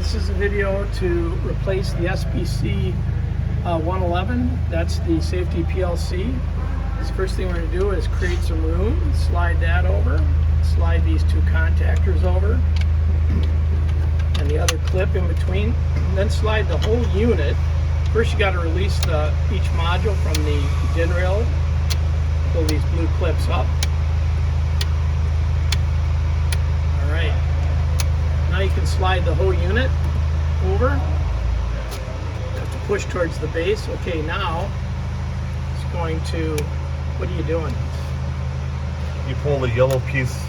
This is a video to replace the SPC 111. That's the safety PLC. This first thing we're going to do is create some room, slide that over, slide these two contactors over, and the other clip in between, and then slide the whole unit. First you got to release each module from the DIN rail. Pull these blue clips up. Alright. Now you can slide the whole unit over. You have to push towards the base. Okay, now it's going to, what are you doing? You pull the yellow piece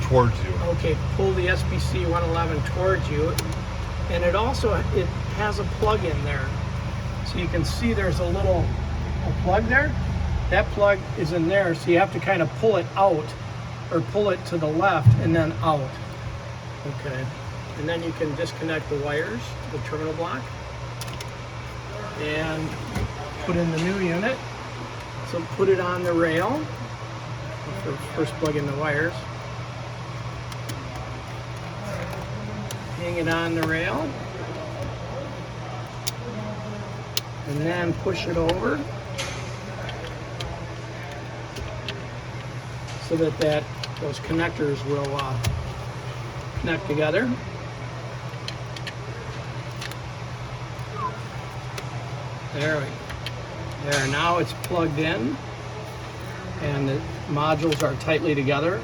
towards you. Okay, pull the SPC 111 towards you. And it has a plug in there. So you can see there's a plug there. That plug is in there, so you have to kind of pull it out, or pull it to the left and then out. Okay, and then you can disconnect the wires, the terminal block, and put in the new unit. So put it on the rail. First plug in the wires. Hang it on the rail. And then push it over so that those connectors will connect together. There. Now it's plugged in and the modules are tightly together.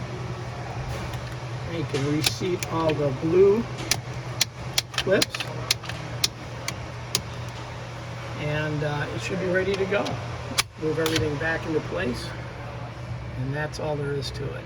And you can reseat all the blue clips, and it should be ready to go. Move everything back into place, and that's all there is to it.